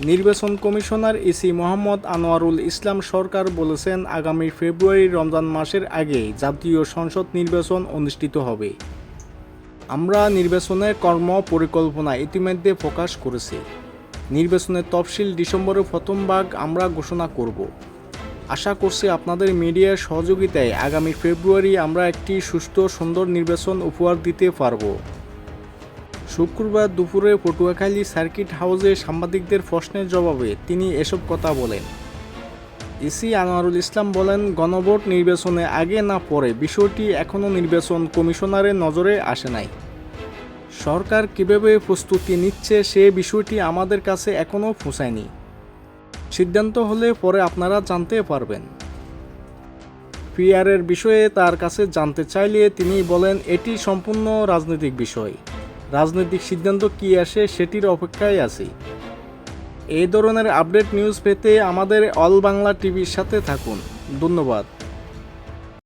নির্বাচন commissioner EC Mohammad Anwarul Islam সরকার বলেছেন, আগামী ফেব্রুয়ারি রমজান মাসের আগে জাতীয় সংসদ নির্বাচন অনুষ্ঠিত হবে। আমরা নির্বাচনের কর্ম পরিকল্পনা ইতিমধ্যে প্রকাশ করেছি। নির্বাচনের তফসিল ডিসেম্বরের প্রথম ভাগ আমরা ঘোষণা করব। আশা করছি আপনাদের মিডিয়ার সহযোগিতায় আগামী ফেব্রুয়ারি আমরা একটি সুষ্ঠু সুন্দর নির্বাচন উপহার দিতে পারব। শুক্রবার দুপুরে পটুয়াখালী সার্কিট হাউসে সাংবাদিকদের প্রশ্নের জবাবে তিনি এসব কথা বলেন। ইসি আনোয়ারুল ইসলাম বলেন, গণভোট নির্বাচনে আগে না পরে বিষয়টি এখনও নির্বাচন কমিশনারের নজরে আসে নাই। সরকার কীভাবে প্রস্তুতি নিচ্ছে সে বিষয়টি আমাদের কাছে এখনও পৌঁছায়নি। সিদ্ধান্ত হলে পরে আপনারা জানতে পারবেন। পিআরের বিষয়ে তার কাছে জানতে চাইলে তিনি বলেন, এটি সম্পূর্ণ রাজনৈতিক বিষয়। রাজনৈতিক সিদ্ধান্ত কী আসে সেটির অপেক্ষায় আছি। এই ধরনের আপডেট নিউজ পেতে আমাদের অল বাংলা টিভির সাথে থাকুন। ধন্যবাদ।